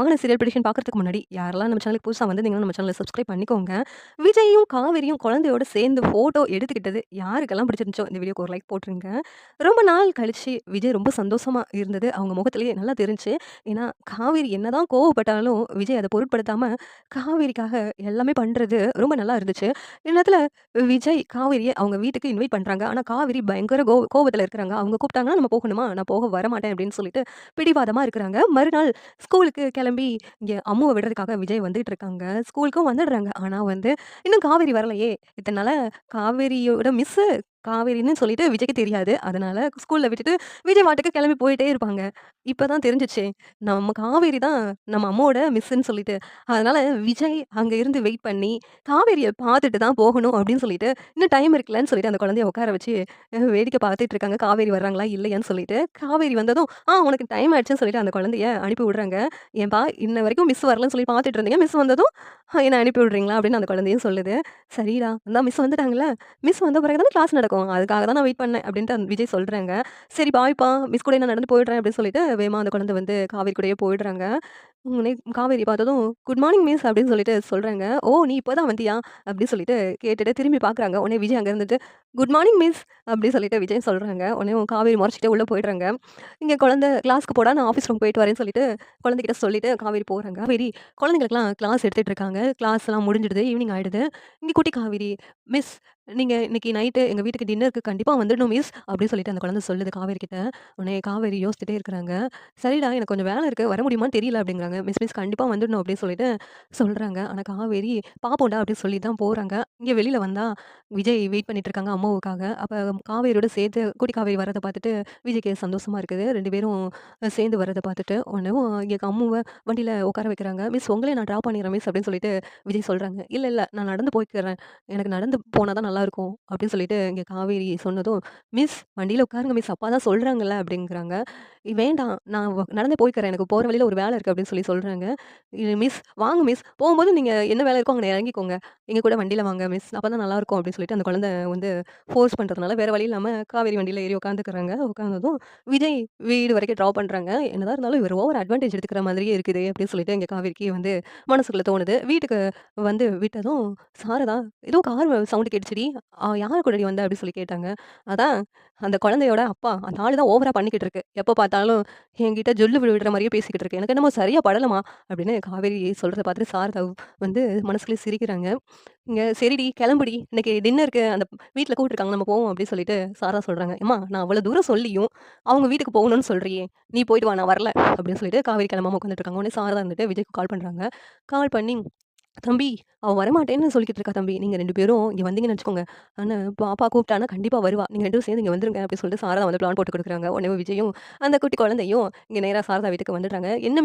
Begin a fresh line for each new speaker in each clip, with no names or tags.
வாங்க serial prediction பார்க்கறதுக்கு முன்னாடி, யாரெல்லாம் நம்ம சேனலுக்கு புதுசா வந்திருந்தீங்கன்னா, நம்ம சேனல சப்ஸ்கிரைப் பண்ணிக்கோங்க. விஜயும், காவேரியும் குழந்தையோட சேர்ந்து ஃபோட்டோ எடுத்துக்கிட்டது யாருக்கெல்லாம் பிடிச்சிருந்துச்சோ, இந்த வீடியோக்கு ஒரு லைக் போட்டுருங்க. ரொம்ப நாள் கழிச்சு விஜய் ரொம்ப சந்தோஷமா இருந்தது அவங்க முகத்திலேயே நல்லா தெரிஞ்சுச்சு. ஏன்னா, காவேரி என்னதான் கோவப்பட்டாலும், விஜய் அத பொருட்படுத்தாம காவேரிக்காக எல்லாமே பண்றது ரொம்ப நல்லா இருந்துச்சு. இந்நேரத்துல விஜய் காவேரிய அவங்க வீட்டுக்கு இன்வைட் பண்றாங்க. ஆனா, காவேரி பயங்கர கோவத்துல இருக்கிறாங்க. அவங்க கூப்பிட்டாங்கன்னா நம்ம போகணுமா? நான் போக வரமாட்டேன் அப்படின்னு சொல்லிட்டு பிடிவாதமா இருக்கிறாங்க. மறுநாள் ஸ்கூலுக்கு கிளம்பி இங்க அம்முவ விடுறதுக்காக விஜய் வந்துட்டு இருக்காங்க. ஸ்கூலுக்கும் வந்துடுறாங்க. ஆனா வந்து இன்னும் காவேரி வரலையே! இத்தன நாளா காவேரியோட மிஸ்ஸு காவேரின்னு சொல்லிட்டு விஜய்க்கு தெரியாது. அதனால ஸ்கூல்ல விட்டுட்டு விஜய் பாட்டுக்கு கிளம்பி போயிட்டே இருப்பாங்க. இப்ப தான் தெரிஞ்சுச்சே, நம்ம காவேரி தான் நம்ம அம்மாவோட மிஸ்ஸுன்னு சொல்லிட்டு. அதனால விஜய் அங்க இருந்து வெயிட் பண்ணி, காவேரிய பார்த்துட்டு தான் போகணும் அப்படின்னு சொல்லிட்டு, இன்னும் டைம் இருக்குல்லன்னு சொல்லிட்டு அந்த குழந்தைய உட்கார வச்சு வேடிக்கை பார்த்துட்டு இருக்காங்க. காவேரி வர்றாங்களா இல்லையான்னு சொல்லிட்டு. காவேரி வந்ததும், உனக்கு டைம் ஆயிடுச்சுன்னு சொல்லிட்டு அந்த குழந்தைய அனுப்பி விடுறாங்க. "ஏன்பா இன்ன வரைக்கும் மிஸ் வரலன்னு சொல்லி பார்த்துட்டு இருந்தீங்க. மிஸ் வந்ததும் என்ன அனுப்பி விடுறீங்களா?" அப்படின்னு அந்த குழந்தையும் சொல்லுது. "சரிடா, அதான் மிஸ் வந்துட்டாங்கல்ல. மிஸ் வந்த பிறகு தானே கிளாஸ் நடக்கும். அதுக்காக தான் நான் வெயிட் பண்ணேன்." அப்படின்ட்டு அந்த விஜய் சொல்றாங்க. "சரி பாய்ப்பா, மிஸ் கூட நான் நடந்து போயிடுறேன்." அப்படின்னு சொல்லிட்டு வேகமா அந்த குழந்தை வந்து காவேரி கூடயே போயிடுறாங்க. உடனே காவேரி பார்த்ததும், "குட் மார்னிங் மிஸ்" அப்படின்னு சொல்லிட்டு சொல்றாங்க. "ஓ! நீ இப்ப தான் வந்தியா?" அப்படின்னு சொல்லிட்டு கேட்டுட்டு திரும்பி பார்க்குறாங்க. உடனே விஜய் அங்க இருந்துட்டு, "குட் மார்னிங் மிஸ்" அப்படின்னு சொல்லிட்டு விஜய் சொல்றாங்க. உடனே காவேரி முறைச்சுட்டே உள்ள போயிடுறாங்க. இங்க குழந்தை கிளாஸ்க்கு போடா, நான் ஆஃபீஸ் ரூம் போயிட்டு வரேன்னு சொல்லிட்டு, குழந்தைகிட்ட சொல்லிட்டு காவேரி போறாங்க. காவேரி குழந்தைங்களுக்கெல்லாம் கிளாஸ் எடுத்துட்டு இருக்காங்க. கிளாஸ்லாம் முடிஞ்சிடுது. ஈவினிங் ஆயிடுது. இங்க குட்டி காவேரி, "மிஸ் நீங்க இன்னைக்கு நைட்டு எங்க வீட்டுக்கு டின்னருக்கு கண்டிப்பா வந்துடணும் மிஸ்" அப்படின்னு சொல்லிட்டு அந்த குழந்தை சொல்லுது காவேரி கிட்ட. உடனே காவேரி யோசிச்சுட்டே இருக்கிறாங்க. "சரிடா, எனக்கு கொஞ்சம் வேலை இருக்கு. வர முடியுமான்னு தெரியல" அப்படிங்கிறாங்க. "மிஸ் கண்டிப்பா வந்துடணும்" அப்படின்னு சொல்லிட்டு சொல்றாங்க. ஆனா காவேரி, "பாப்போம்டா" அப்படின்னு சொல்லி தான் போறாங்க. இங்க வெளியில வந்தா விஜய் வெயிட் பண்ணிட்டு இருக்காங்க அம்மாவுக்காக. அப்ப காவேரியோட சேர்த்து குட்டி காவேரி வரத பார்த்துட்டு விஜய்க்கு சந்தோஷமா இருக்குது. 2 பேரும் சேர்ந்து வரத பார்த்துட்டு, உடனேவும் இங்க அம்முவ வண்டியில உட்கார வைக்கிறாங்க. "மிஸ் உங்களையும் நான் ட்ராப் பண்ணிடுறேன் மிஸ்" அப்படின்னு சொல்லிட்டு விஜய் சொல்றாங்க. "இல்ல, இல்ல நான் நடந்து போய்க்கிறேன். எனக்கு நடந்து போனா தான் நல்லாயிருக்கும்" அப்படின்னு சொல்லிட்டு இங்க காவேரி சொன்னதும், "மிஸ் வண்டியில உட்காருங்க மிஸ், அப்பா தான் சொல்றாங்கல்ல" அப்படிங்கிறாங்க. "வேண்டாம் நான் நடந்தே போய்க்கிறேன். எனக்கு போற வழியில ஒரு வேலை இருக்கு" அப்படின்னு சொல்லி சொல்றாங்க. மிஸ் வாங்க மிஸ், போகும்போது நீங்க என்ன வேலை இருக்கோ அங்க இறங்கிக்கோங்க. எங்க கூட வண்டியில வாங்க மிஸ். அப்பதான் நல்லாயிருக்கும்" அப்படின்னு சொல்லிட்டு அந்த குழந்தை வந்து ஃபோர்ஸ் பண்றதுனால வேற வழி இல்லாம காவேரி வண்டியில ஏறி உட்காந்துக்கிறாங்க. உட்காந்ததும் விஜய் வீடு வரைக்கும் ட்ராப் பண்றாங்க. என்னதான் இருந்தாலும் இவர் ஓவர் அட்வான்டேஜ் எடுத்துக்கிற மாதிரியே இருக்குதே அப்படின்னு சொல்லிட்டு இங்க காவேரிக்கு வந்து மனசுக்குள்ள தோணுது. வீட்டுக்கு வந்து விட்டதும் சாரதா, "ஏதோ கார் சவுண்ட் கேட்டுச்சுடி. யார் கூடடி வந்த?" அப்படின்னு சொல்லி கேட்டாங்க. அதான் அந்த குழந்தையோட அப்பா. அந்த ஆளு தான் ஓவரா பண்ணிக்கிட்டு இருக்கு. எப்ப பார்த்தாலும் என்கிட்ட ஜொல்லு விடுற மாரியே பேசிக்கிட்டு இருக்கு. எனக்கு என்னமோ சரியா படலமா அப்படின்னு காவேரி சொல்றத பார்த்துட்டு சாரதா வந்து மனசுக்குள்ளயே சிரிக்கிறாங்க. இங்க "சரிடி கிளம்புடி, இன்னைக்கு டின்னருக்கு அந்த வீட்ல கூப்பிட்டுருக்காங்க நம்ம போவோம்" அப்படின்னு சொல்லிட்டு சாரதா சொல்றாங்க. "எம்மா நான் அவ்வளோ தூரம் சொல்லியும், அவங்க வீட்டுக்கு போகணும்னு சொல்றியே, நீ போயிட்டு வா நான் வரல" அப்படின்னு சொல்லிட்டு காவேரி கிளம்பாம உட்காந்துட்டு இருக்காங்க. உடனே சாரதா வந்துட்டு விஜய்க்கு கால் பண்றாங்க. கால் பண்ணி "தம்பி, அவ வரமாட்டேன்னு சொல்லிக்கிட்டு இருக்கா தம்பி. நீங்க 2 பேரும் இங்க வந்தீங்கன்னு வச்சுக்கோங்க. ஆனா பாப்பா கூப்பிட்டான்னா கண்டிப்பா வருவா. நீங்க 2 பேரும் சேர்ந்து இங்க வந்துருங்க" அப்படின்னு சொல்லிட்டு சாரதா வந்து பிளான் போட்டு குடுக்குறாங்க. உடனே விஜயும் அந்த குட்டி குழந்தையும் இங்க நேரா சாரதா வீட்டுக்கு வந்துடுறாங்க. "என்ன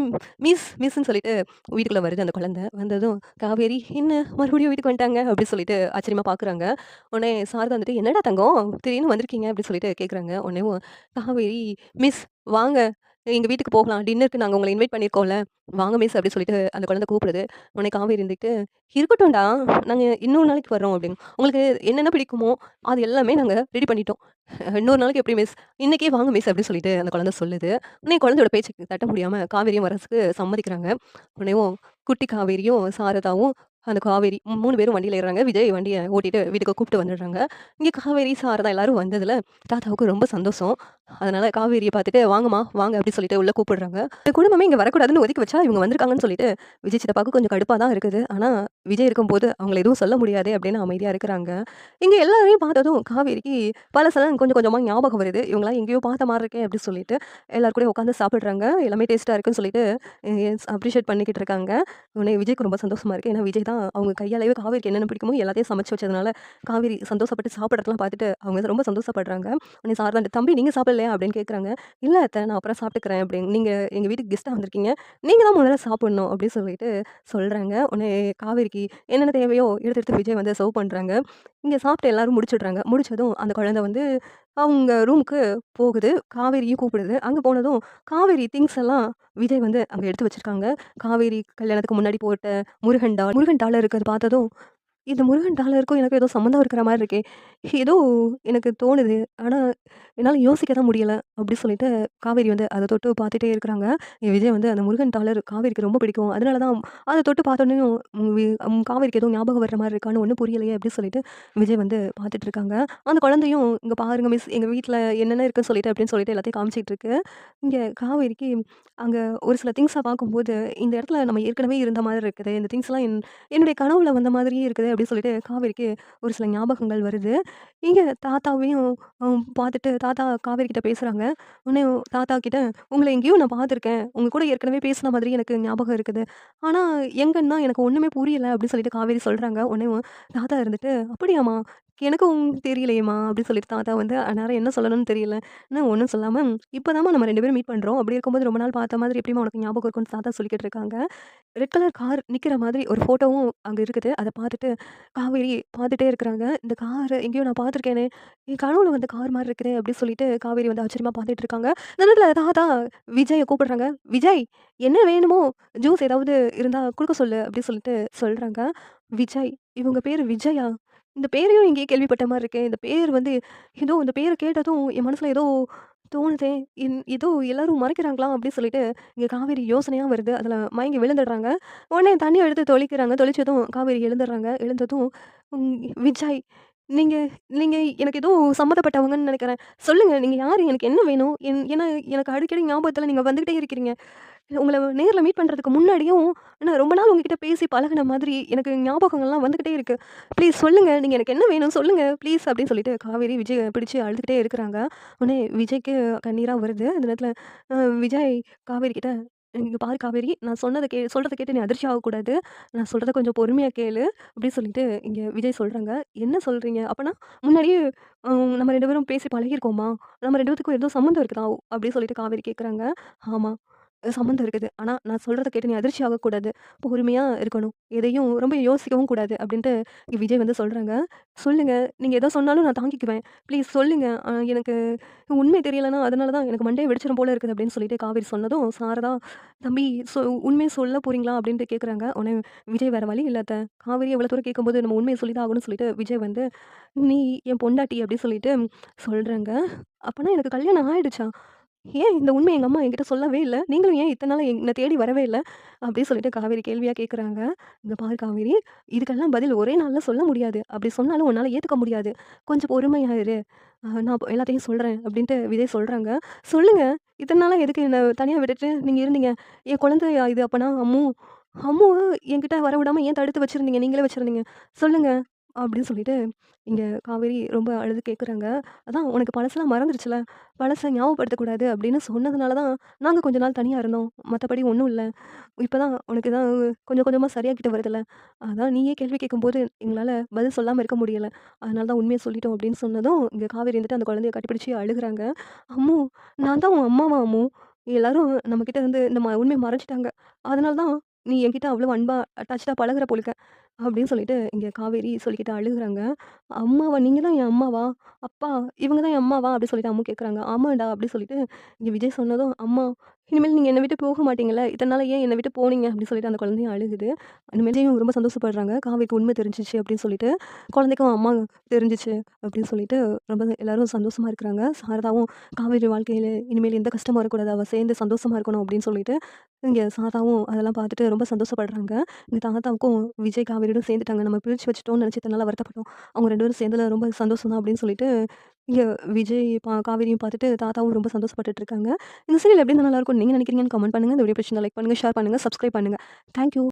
மிஸ்ன்னு சொல்லிட்டு வீட்டுக்குள்ள வருது அந்த குழந்தை. வந்ததும் காவேரி, "என்ன மறுபடியும் வீட்டுக்கு வந்துட்டாங்க?" அப்படின்னு சொல்லிட்டு ஆச்சரியமா பார்க்குறாங்க. உடனே சாரதா வந்துட்டு, "என்னடா தங்கம் திடீர்னு வந்திருக்கீங்க?" அப்படின்னு சொல்லிட்டு கேட்குறாங்க. உடனேவும் காவேரி, "மிஸ் வாங்க எங்க வீட்டுக்கு போகலாம். டின்னருக்கு நாங்க உங்கள இன்வைட் பண்ணியிருக்கோம்ல. வாங்க மிஸ்" அப்படின்னு சொல்லிட்டு அந்த குழந்தை கூப்பிடுது. உடனே காவேரி இருந்துட்டு, "இருக்கட்டும்டா, நாங்க இன்னொரு நாளைக்கு வர்றோம்" அப்படின்னு. "உங்களுக்கு என்னென்ன பிடிக்குமோ, அது எல்லாமே நாங்க ரெடி பண்ணிட்டோம். இன்னொரு நாளைக்கு எப்படி மிஸ்? இன்னைக்கே வாங்க மிஸ்" அப்படின்னு சொல்லிட்டு அந்த குழந்தை சொல்லுது. உடனே குழந்தையோட பேச்சுக்கு தட்ட முடியாம காவேரியும் வரதுக்கு சம்மதிக்கிறாங்க. உடனேவும் குட்டி காவேரியும், சாரதாவும், அந்த காவேரி 3 பேரும் வண்டியில ஏறுறாங்க. விஜய் வண்டிய ஓட்டிட்டு வீட்டுக்கு கூப்பிட்டு வந்துடுறாங்க. இங்க காவேரி, சாரதா எல்லாரும் வந்ததுல தாத்தாவுக்கு ரொம்ப சந்தோஷம். அதனால காவேரிய பார்த்துட்டு, "வாங்கம்மா, வாங்க" அப்படின்னு சொல்லிட்டு உள்ள கூப்பிடுறாங்க. இந்த குடும்பமே இங்க வரக்கூடாதுன்னு ஒதுக்கி வச்சா, இவங்க வந்திருக்காங்கன்னு சொல்லிட்டு விஜய் சித்தப்பாவுக்கு கொஞ்சம் கடுப்பா தான் இருக்குது. ஆனா விஜய் இருக்கும்போது அவங்கள எதுவும் சொல்ல முடியாதே அப்படின்னு அமைதியா இருக்கிறாங்க. இங்க எல்லாரையும் பார்த்ததும் காவேரிக்கு பழசெல்லாம் கொஞ்சம் கொஞ்சமா ஞாபகம் வருது. இவங்கலாம் எங்கேயோ பார்த்த மாரி இருக்கே அப்படின்னு சொல்லிட்டு எல்லார் கூடயும் உட்காந்து சாப்பிடுறாங்க. எல்லாமே டேஸ்ட்டா இருக்குன்னு சொல்லிட்டு அப்ரிஷியேட் பண்ணிக்கிட்டு இருக்காங்க. உடனே விஜய்க்கு ரொம்ப சந்தோஷமா இருக்கு. ஏன்னா விஜய் தான் அவங்க கையாலேயே காவேரிக்கு என்னென்ன பிடிக்குமோ எல்லாத்தையும் சமைச்சு வச்சதுனால, காவேரி சந்தோஷப்பட்டு சாப்பிடுறதெல்லாம் பார்த்துட்டு அவங்க ரொம்ப சந்தோஷப்படுறாங்க. உடனே சாரதா "தம்பி நீங்க சாப்பிடலையா?" அப்படின்னு கேட்குறாங்க. "இல்ல அத்த நான் அப்புறம் சாப்பிட்டுக்கிறேன்" அப்படின்னு. "நீங்க எங்க வீட்டுக்கு கெஸ்ட்டா வந்திருக்கீங்க. நீங்க தான் முதல்ல சாப்பிடணும்" அப்படின்னு சொல்லிட்டு சொல்றாங்க. உடனே காவேரிக்கு என்னென்ன தேவையோ எடுத்து எடுத்து விஜய் வந்து சர்வ் பண்றாங்க. இங்க சாப்பிட்டு எல்லாரும் முடிச்சுடுறாங்க. முடிச்சதும் அந்த குழந்தை வந்து அவங்க ரூமுக்கு போகுது. காவேரியும் கூப்பிடுது. அங்க போனதும் காவேரி திங்ஸ் எல்லாம் விஜய் வந்து அங்க எடுத்து வச்சிருக்காங்க. காவேரி கல்யாணத்துக்கு முன்னாடி போட்ட முருகன் டால் இருக்கிறத பார்த்ததும் இந்த முருகன் டாலருக்கும் எனக்கும் ஏதோ சம்மந்தம் இருக்கிற மாரி இருக்கே! ஏதோ எனக்கு தோணுது. ஆனா, என்னால யோசிக்க தான் முடியல." அப்படி சொல்லிட்டு காவேரி வந்து அத தொட்டு பார்த்துட்டே இருக்கிறாங்க. விஜய் வந்து அந்த முருகன் டாலர் காவேரிக்கு ரொம்ப பிடிக்கும். அதனால தான் அத தொட்டு பார்த்தோனேயும் காவேரிக்கு ஏதோ ஞாபகம் வர்ற மாரி இருக்கான்னு ஒண்ணும் புரியலையே அப்படி சொல்லிட்டு விஜய் வந்து பார்த்துட்டு இருக்காங்க. அந்த குழந்தையும், "இங்க பாருங்க மிஸ், எங்க வீட்ல என்னென்ன இருக்குன்னு சொல்லிட்டு" அப்படின்னு சொல்லிட்டு எல்லாத்தையும் காமிச்சிட்டு இருக்கு. இங்க காவேரிக்கு அங்க ஒரு சில திங்ஸ பார்க்கும்போது, "இந்த இடத்துல நம்ம ஏற்கனவே இருந்த மாதிரி இருக்குது. இந்த திங்ஸ்லாம் என்னுடைய கனவுல வந்த மாதிரியே இருக்குது." அப்படின்னு சொல்லிட்டு காவேரிக்கு ஒரு சில ஞாபகங்கள் வருது. இங்க தாத்தாவையும் பார்த்துட்டு தாத்தா காவேரி கிட்ட பேசுறாங்க. உடனே தாத்தா கிட்ட, "உங்கள எங்கேயோ நான் பார்த்துருக்கேன். உங்க கூட ஏற்கனவே பேசின மாதிரி எனக்கு ஞாபகம் இருக்குது. ஆனா எங்கன்னு தான் எனக்கு ஒண்ணுமே புரியல." அப்படின்னு சொல்லிட்டு காவேரி சொல்றாங்க. உடனே தாத்தா இருந்துட்டு, "அப்படியாம்மா? எனக்கும் தெரியலையேம்மா." அப்படின்னு சொல்லிட்டு தாத்தா வந்து அந்நேரம் என்ன சொல்லணும்னு தெரியல. ஒண்ணும் சொல்லாம, "இப்பதாம்மா நம்ம 2 பேரும் மீட் பண்றோம். அப்படி இருக்கும்போது ரொம்ப நாள் பார்த்த மாதிரி எப்படிம்மா உனக்கு ஞாபகம் இருக்கும்ன்னு" தாத்தா சொல்லிக்கிட்டு இருக்காங்க. ரெட் கலர் கார் நிக்கிற மாதிரி ஒரு ஃபோட்டோவும் அங்க இருக்குது. அத பார்த்துட்டு காவேரி பார்த்துட்டே இருக்கிறாங்க. "இந்த கார எங்கேயோ நான் பார்த்துருக்கேனே! என் கனவுல வந்த கார் மாரி இருக்குதே!" அப்படின்னு சொல்லிட்டு காவேரி வந்து ஆச்சரியமா பார்த்துட்டு இருக்காங்க. இந்த நேரத்துல தாத்தா விஜய கூப்பிடுறாங்க. "விஜய், என்ன வேணுமோ? ஜூஸ் ஏதாவது இருந்தா குடுக்க சொல்லு." அப்படின்னு சொல்லிட்டு சொல்றாங்க. விஜய், இவங்க பேரு விஜயா? இந்த பேரையும் எங்கேயோ கேள்விப்பட்ட மாரி இருக்கே! இந்த பேர் வந்து ஏதோ இந்த பேர கேட்டதும் என் மனசுல ஏதோ தோணுதே! ஏதோ எல்லாரும் மறைக்கிறாங்களா? அப்படின்னு சொல்லிட்டு இங்க காவேரி யோசனையா வருது. அதுல மயங்கி விழுந்துடுறாங்க. உடனே தண்ணீய எடுத்து தெளிக்கிறாங்க. தெளிச்சதும் காவேரி எழுந்துடுறாங்க. எழுந்ததும் ம் விஜய், நீங்க நீங்க எனக்கு ஏதோ சம்மந்தப்பட்டவங்கன்னு நெனைக்கிறேன். சொல்லுங்க, நீங்க யாரு? எனக்கு என்ன வேணும்? ஏன்னா எனக்கு அடிக்கடி ஞாபகத்துல நீங்க வந்துகிட்டே இருக்கிறீங்க. உங்கள நேர்ல மீட் பண்றதுக்கு முன்னாடியும், நான் ரொம்ப நாள் உங்ககிட்ட பேசி பழகுன மாதிரி எனக்கு ஞாபகங்கள்லாம் வந்துகிட்டே இருக்கு. ப்ளீஸ் சொல்லுங்க. நீங்க எனக்கு என்ன வேணும் சொல்லுங்க ப்ளீஸ் அப்படின்னு சொல்லிட்டு காவேரி விஜய பிடிச்சு அழுதுகிட்டே இருக்கிறாங்க. உடனே விஜய்க்கு கண்ணீரா வருது. அந்த நேரத்துல அ விஜய் காவேரி கிட்ட, "இங்க பாரு காவேரி, நான் சொல்றத கேட்டு நீ அதிர்ச்சி ஆகக்கூடாது. நான் சொல்றத கொஞ்சம் பொறுமையா கேளு." அப்படின்னு சொல்லிட்டு இங்க விஜய் சொல்றாங்க. "என்ன சொல்றீங்க? அப்பன்னா முன்னாடியே நம்ம 2 பேரும் பேசி பழகியிருக்கோமா? நம்ம 2 பேத்துக்கும் ஏதோ சம்மந்தம் இருக்குதா?" அப்படின்னு சொல்லிட்டு காவேரி கேட்குறாங்க. "ஆமா. சம்மந்தம் இருக்குது. ஆனா, நான் சொல்றத கேட்டு நீ அதிர்ச்சி ஆகக்கூடாது. பொறுமையா இருக்கணும். எதையும் ரொம்ப யோசிக்கவும் கூடாது." அப்படின்ட்டு விஜய் வந்து சொல்றாங்க. "சொல்லுங்க. நீங்க எத சொன்னாலும் நான் தாங்கிக்குவேன். ப்ளீஸ் சொல்லுங்க. எனக்கு உண்மை தெரியலன்னா, அதனால தான் எனக்கு மண்டைய வெடிச்சிரும் போல இருக்குது." அப்படின்னு சொல்லிட்டு காவேரி சொன்னதும், சாரதா, "தம்பி உண்மைய சொல்ல போறீங்களா?" அப்படின்ட்டு கேட்குறாங்க. உடனே விஜய், "வேற வழி இல்ல அத்த. காவேரி இவ்வளோ தூரம் கேட்கும்போது நம்ம உண்மைய சொல்லி தான் ஆகணும்னு" சொல்லிட்டு விஜய் வந்து, "நீ என் பொண்டாட்டி." அப்படின்னு சொல்லிட்டு சொல்றாங்க. "அப்பன்னா எனக்கு கல்யாணம் ஆயிடுச்சா? ஏன் இந்த உண்மைய எங்க அம்மா என்கிட்ட சொல்லவே இல்ல? நீங்களும் ஏன் இத்தன நாளா என்ன தேடி வரவே இல்ல?" அப்படின்னு சொல்லிட்டு காவேரி கேள்வியா கேட்குறாங்க. "இங்க பாரு காவேரி, இதுக்கெல்லாம் பதில் ஒரே நாள்ல சொல்ல முடியாது. அப்படி சொன்னாலும் உன்னால ஏத்துக்க முடியாது. கொஞ்சம் பொறுமையா இரு. நான் எல்லாத்தையும் சொல்றேன்." அப்படின்ட்டு விஜய் சொல்றாங்க. "சொல்லுங்க. இத்தன நாளா எதுக்கு என்ன தனியா விட்டுட்டு நீங்க இருந்தீங்க? என் குழந்தையா இது அப்பனா? அம்மு, அம்முவ என்கிட்ட வரவிடாம ஏன் தடுத்து வச்சிருந்தீங்க? நீங்களே வச்சிருந்தீங்க. சொல்லுங்க." அப்படின்னு சொல்லிட்டு இங்க காவேரி ரொம்ப அழுது கேட்குறாங்க. "அதான் உனக்கு பழசெல்லாம் மறந்துருச்சுல. பழச ஞாபகப்படுத்தக்கூடாது அப்படின்னு சொன்னதுனால தான் நாங்க கொஞ்ச நாள் தனியா இருந்தோம். மத்தபடி ஒண்ணும் இல்ல. இப்பதான் உனக்கு தான் கொஞ்சம் கொஞ்சமா சரியாகிட்டு வருதுல்ல. அதான் நீயே கேள்வி கேட்கும்போது எங்களால பதில் சொல்லாம இருக்க முடியல. அதனால தான் உண்மைய சொல்லிட்டோம்." அப்படின்னு சொன்னதும், இங்க காவேரி வந்துட்டு அந்த குழந்தைய கட்டிப்பிடிச்சு அழுகுறாங்க. "அம்மு, நான் தான் உன் அம்மாவா அம்மு? எல்லாரும் நம்மகிட்ட இருந்து இந்த உண்மைய மறைச்சுட்டாங்க. அதனால தான் நீ என்கிட்ட அவ்வளவு அன்பா அட்டாச்டா பழகுற போலுக்க." அப்படின்னு சொல்லிட்டு இங்க காவேரி சொல்லிக்கிட்டு அழுகுறாங்க. "அம்மாவா? நீங்க தான் என் அம்மாவா? அப்பா, இவங்க தான் என் அம்மாவா?" அப்படி சொல்லிட்டு அம்மு கேட்குறாங்க. "ஆமாடா." அப்படி சொல்லிட்டு இங்க விஜய் சொன்னதும், "அம்மா, இனிமேல் நீங்க என்ன விட்டு போக மாட்டீங்கல்ல? இத்தன நாளா ஏன் என்ன விட்டு போனீங்க?" அப்படின்னு சொல்லிட்டு அந்த குழந்தையும் அழுகுது. இனிமேலையும் ரொம்ப சந்தோஷப்படுறாங்க. காவேரிக்கு உண்மை தெரிஞ்சுச்சு அப்படின்னு சொல்லிட்டு. குழந்தைக்கும் அம்மா தெரிஞ்சுச்சு அப்படின்னு சொல்லிட்டு ரொம்ப எல்லாரும் சந்தோஷமா இருக்கிறாங்க. சாரதாவும் காவேரி வாழ்க்கையில இனிமேல் எந்த கஷ்டமும் வரக்கூடாது. அவ சேர்ந்து சந்தோஷமா இருக்கணும் அப்படின்னு சொல்லிட்டு, இங்க சாரதாவும் அதெல்லாம் பார்த்துட்டு ரொம்ப சந்தோஷப்படுறாங்க. எங்க தாத்தாவுக்கும் விஜய், காவேரியோட சேர்ந்துட்டாங்க. நம்ம பிரிச்சு வச்சுட்டோம்னு நினச்சு இத்தன நாளா வருத்தப்பட்டோம். அவங்க 2 பேரும் சேர்ந்ததுல ரொம்ப சந்தோஷம் தான் அப்படின்னு சொல்லிட்டு, இங்க விஜய் காவேரியும் பார்த்துட்டு தாத்தாவும் ரொம்ப சந்தோஷப்பட்டுட்டு இருக்காங்க. இந்த சீரியல் எப்படி இருந்தா நல்லாயிருக்கும்னு நீங்க நினைக்கிறீங்கன்னு கமெண்ட் பண்ணுங்க. இந்த வீடியோ பிடிச்சிருந்தா லைக் பண்ணுங்க, ஷேர் பண்ணுங்க, சப்ஸ்கிரைப் பண்ணுங்க. Thank you.